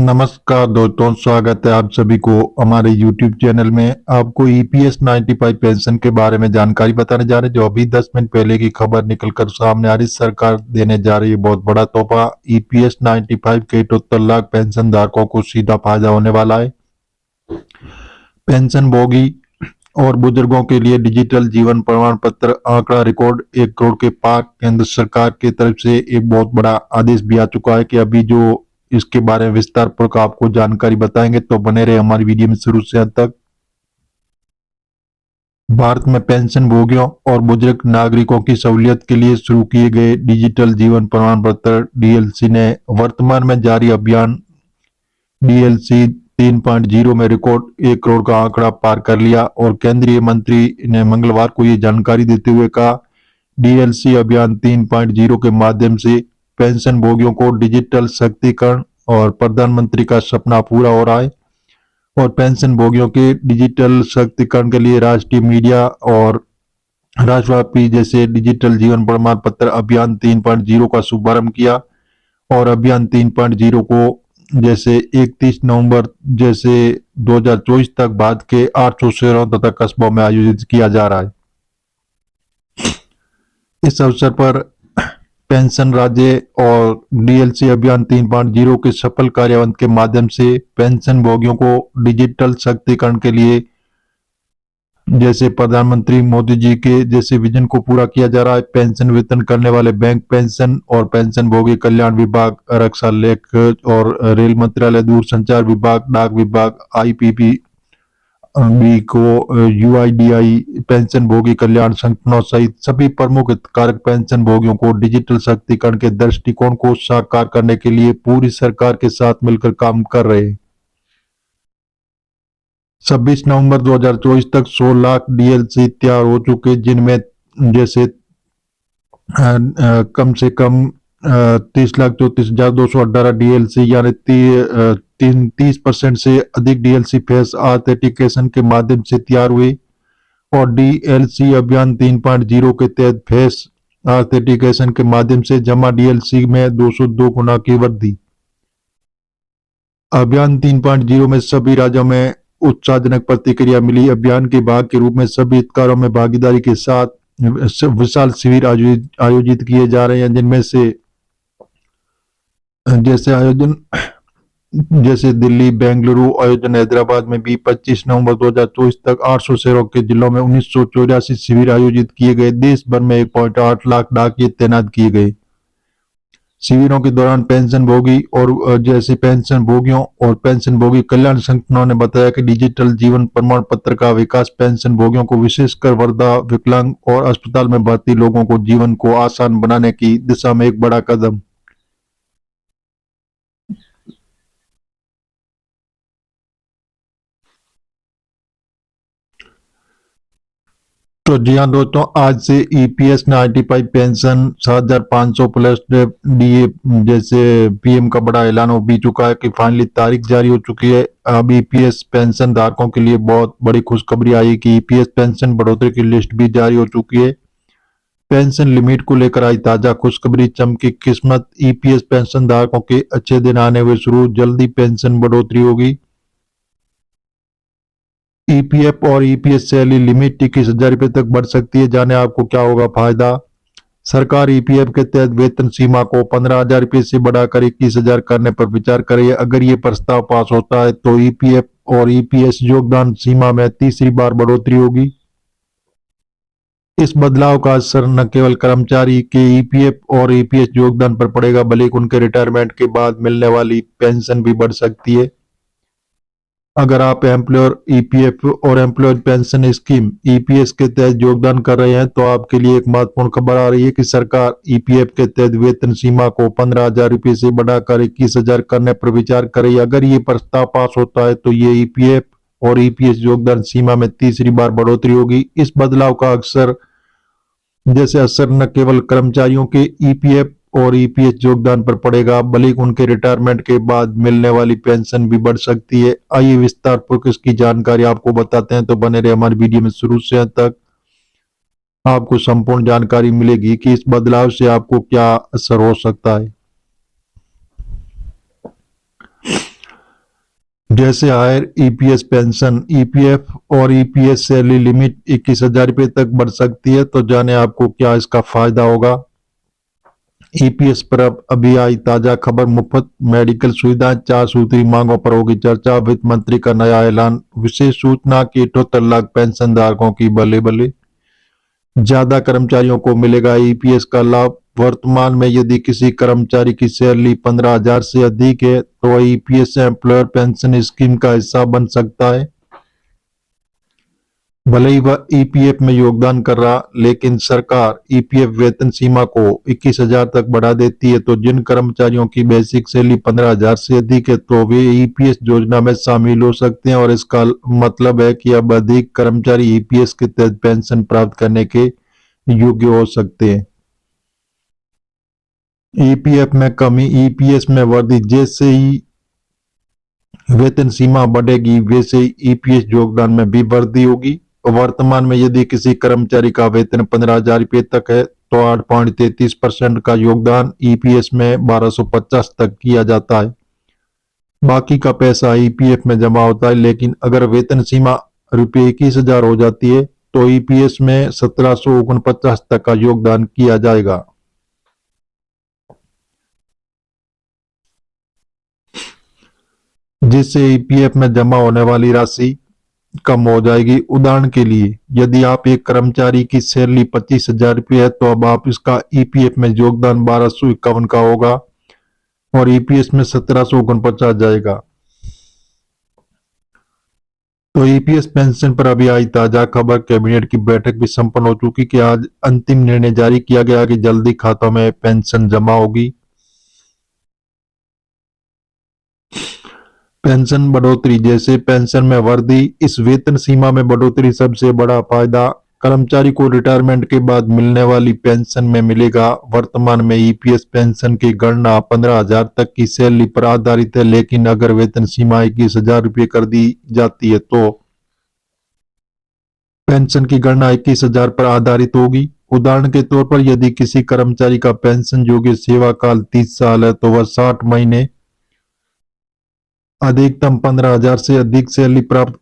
नमस्कार दोस्तों, स्वागत है आप सभी को हमारे YouTube चैनल में। आपको EPS 95 पेंशन के बारे में जानकारी बताने जा रहे हैं, जो अभी 10 मिनट पहले की खबर निकलकर सामने आ रही। सरकार देने जा रही है बहुत बड़ा तोहफा। EPS 95 के 78 लाख पेंशन धारकों को सीधा फायदा होने वाला है। पेंशन भोगी और बुजुर्गों के लिए डिजिटल जीवन प्रमाण पत्र आंकड़ा रिकॉर्ड 1 करोड़ के पार। केंद्र सरकार की तरफ से एक बहुत बड़ा आदेश भी आ चुका है कि अभी जो इसके बारे में विस्तार पूर्वक आपको जानकारी बताएंगे, तो बने रहे हमारी वीडियो में शुरू से अंत तक। भारत में पेंशन भोगियों और बुजुर्ग नागरिकों की सहूलियत के लिए शुरू किए गए डिजिटल जीवन प्रमाण पत्र DLC ने वर्तमान में जारी अभियान DLC 3.0 में रिकॉर्ड 1 करोड़ का आंकड़ा पार कर लिया। और केंद्रीय मंत्री ने मंगलवार को ये जानकारी देते हुए कहा, DLC अभियान 3.0 के माध्यम से पेंशन भोगियों को डिजिटल सशक्तिकरण और प्रधानमंत्री का सपना पूरा हो रहा है। और पेंशन भोगियों के डिजिटल सशक्तिकरण के लिए राष्ट्रीय मीडिया और राष्ट्रव्यापी जैसे डिजिटल जीवन प्रमाण पत्र अभियान 3.0 का शुभारंभ किया। और अभियान 3.0 को जैसे 31 नवंबर जैसे 2024 तक भारत के 800 शहरों तथा कस्बों में आयोजित किया जा रहा है। इस अवसर पर पेंशन राज्य और DLC अभियान 3.0 के सफल कार्यान्वयन के माध्यम से पेंशन भोगियों को डिजिटल सशक्तिकरण के लिए जैसे प्रधानमंत्री मोदी जी के जैसे विजन को पूरा किया जा रहा है। पेंशन वितरण करने वाले बैंक, पेंशन और पेंशन भोगी कल्याण विभाग, रक्षा, लेख और रेल मंत्रालय, दूरसंचार विभाग, डाक विभाग, IPPB को UIDAI, पेंशन भोगी कल्याण संगठनों सहित सभी प्रमुख हितधारक पेंशन भोगियों को डिजिटल सशक्तिकरण के दृष्टिकोण को साकार करने के लिए पूरी सरकार के साथ मिलकर काम कर रहे हैं। 26 नवंबर 2024 तक 100 लाख DLC तैयार हो चुके, जिनमें जैसे कम से कम 30,34,218 DLC यानी 30% से अधिक DLC फेस ऑथेंटिकेशन के माध्यम से तैयार हुए। और DLC अभियान 3.0 के तहत फेस ऑथेंटिकेशन के माध्यम से जमा DLC में 202 गुना की वृद्धि। अभियान 3.0 में सभी राज्यों में उत्साहजनक प्रतिक्रिया मिली। अभियान के भाग के रूप में सभी हितधारकों में भागीदारी के साथ विशाल शिविर आयोजित किए जा रहे हैं, जिनमें से जैसे दिल्ली, बेंगलुरु, आयोजन हैदराबाद में भी 25 नवंबर 2024 तक 800 शहरों के जिलों में 1984 शिविर आयोजित किए गए। देश भर में 1.8 लाख डाकिये तैनात किए गए। शिविरों के दौरान पेंशन भोगी और जैसे पेंशन भोगियों और पेंशन भोगी कल्याण संगठनों ने बताया कि डिजिटल जीवन प्रमाण पत्र का विकास पेंशन भोगियों को, विशेषकर वृद्धा, विकलांग और अस्पताल में भर्ती लोगों को जीवन को आसान बनाने की दिशा में एक बड़ा कदम। तो जी हाँ दोस्तों, आज से EPS 95 पेंशन 7,500 प्लस DA जैसे PM का बड़ा ऐलान हो भी चुका है कि फाइनली तारीख जारी हो चुकी है। अब EPS पेंशन धारकों के लिए बहुत बड़ी खुशखबरी आई कि EPS पेंशन बढ़ोतरी की लिस्ट भी जारी हो चुकी है। पेंशन लिमिट को लेकर आई ताजा खुशखबरी, चमकी किस्मत। EPS पेंशन धारकों के अच्छे दिन आने हुए शुरू, जल्दी पेंशन बढ़ोतरी होगी। EPF और EPS सैलरी लिमिट 21,000 रुपये तक बढ़ सकती है। जाने आपको क्या होगा फायदा। सरकार EPF के तहत वेतन सीमा को 15,000 रुपये से बढ़ाकर 21,000 करने पर विचार करेगी। अगर ये प्रस्ताव पास होता है तो EPF और EPS योगदान सीमा में तीसरी बार बढ़ोतरी होगी। इस बदलाव का असर न केवल कर्मचारी के EPF और EPS योगदान पर पड़ेगा, बल्कि उनके रिटायरमेंट के बाद मिलने वाली पेंशन भी बढ़ सकती है। अगर आप एम्प्लॉयर EPF और एम्प्लॉय पेंशन स्कीम EPS के तहत योगदान कर रहे हैं, तो आपके लिए एक महत्वपूर्ण खबर आ रही है कि सरकार EPF के तहत वेतन सीमा को 15,000 रुपये से बढ़ाकर 21,000 करने पर विचार करेगी। अगर ये प्रस्ताव पास होता है तो ये EPF और EPS योगदान सीमा में तीसरी बार बढ़ोतरी होगी। इस बदलाव का असर न केवल कर्मचारियों के EPF और EPS योगदान पर पड़ेगा, बल्कि उनके रिटायरमेंट के बाद मिलने वाली पेंशन भी बढ़ सकती है। आइए विस्तार पूर्वक इसकी जानकारी आपको बताते हैं, तो बने रहे हमारी वीडियो में शुरू से अंत तक। आपको संपूर्ण जानकारी मिलेगी कि इस बदलाव से आपको क्या असर हो सकता है। जैसे हायर ईपीएस पेंशन, ईपीएफ और ईपीएस सैलरी लिमिट 21,000 रुपये तक बढ़ सकती है। तो जाने आपको क्या इसका फायदा होगा। ईपीएस पर अब अभी आई ताजा खबर, मुफ्त मेडिकल सुविधाएं, 4 सूत्री मांगों पर होगी चर्चा, वित्त मंत्री का नया ऐलान, विशेष सूचना की 78 लाख पेंशन धारकों की बल्ले बल्ले, ज्यादा कर्मचारियों को मिलेगा ईपीएस का लाभ। वर्तमान में यदि किसी कर्मचारी की सैलरी 15,000 से अधिक है तो ईपीएस एम्प्लॉयर पेंशन स्कीम का हिस्सा बन सकता है। भले ही वह ईपीएफ में योगदान कर रहा, लेकिन सरकार ईपीएफ वेतन सीमा को 21,000 तक बढ़ा देती है। तो जिन कर्मचारियों की बेसिक सैलरी 15,000 से अधिक है तो वे ईपीएस योजना में शामिल हो सकते हैं, और इसका मतलब है कि अब अधिक कर्मचारी ईपीएस के तहत पेंशन प्राप्त करने के योग्य हो सकते हैं। ईपीएफ में कमी, ईपीएस में वृद्धि, जैसे ही वेतन सीमा बढ़ेगी वैसे ही ईपीएस योगदान में भी वृद्धि होगी। वर्तमान में यदि किसी कर्मचारी का वेतन 15,000 रुपये तक है तो 8.33% का योगदान ईपीएस में 1250 तक किया जाता है। बाकी का पैसा ईपीएफ में जमा होता है, लेकिन अगर वेतन सीमा रुपये 21,000 हो जाती है तो ईपीएस में 1749 तक का योगदान किया जाएगा। जिससे ईपीएफ में जमा होने वाली राशि कम हो जाएगी। उदाहरण के लिए, यदि आप एक कर्मचारी की सैलरी 25,000 रुपये है तो अब आप इसका ईपीएफ में योगदान 1251 का होगा और ईपीएस में 1749 जाएगा। तो ईपीएस पेंशन पर अभी आई ताजा खबर, कैबिनेट की बैठक भी संपन्न हो चुकी कि आज अंतिम निर्णय जारी किया गया कि जल्दी खातों में पेंशन जमा होगी। पेंशन बढ़ोतरी, जैसे पेंशन में वृद्धि, इस वेतन सीमा में बढ़ोतरी सबसे बड़ा फायदा कर्मचारी को रिटायरमेंट के बाद मिलने वाली पेंशन में मिलेगा। वर्तमान में ईपीएस पेंशन की गणना 15,000 तक की सैलरी पर आधारित है, लेकिन अगर वेतन सीमा 21,000 रुपये कर दी जाती है तो पेंशन की गणना 21,000 पर आधारित होगी। उदाहरण के तौर पर यदि किसी कर्मचारी का पेंशन योग्य सेवा काल 30 साल है तो वह 60 महीने अधिकतम 15,000 से अधिक सैलरी प्राप्त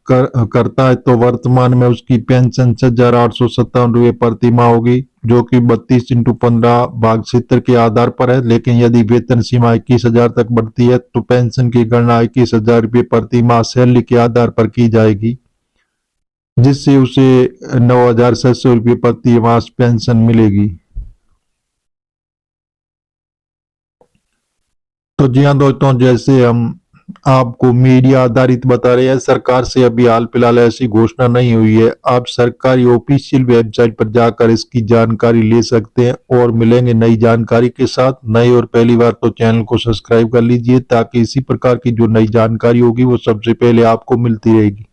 करता है तो वर्तमान में उसकी पेंशन 6,857 रुपये प्रति माह होगी, जो कि 32 × 15/70 के आधार पर है। लेकिन यदि वेतन सीमा 21,000 तक बढ़ती है तो पेंशन की गणना 21,000 रुपये प्रति माह सैलरी के आधार पर की जाएगी, जिससे उसे 9,600 रुपये प्रति माह पेंशन मिलेगी। तो जी हाँ दोस्तों, जैसे हम आपको मीडिया आधारित बता रहे हैं, सरकार से अभी हाल फिलहाल ऐसी घोषणा नहीं हुई है। आप सरकारी ऑफिशियल वेबसाइट पर जाकर इसकी जानकारी ले सकते हैं और मिलेंगे नई जानकारी के साथ। नए और पहली बार तो चैनल को सब्सक्राइब कर लीजिए ताकि इसी प्रकार की जो नई जानकारी होगी वो सबसे पहले आपको मिलती रहेगी।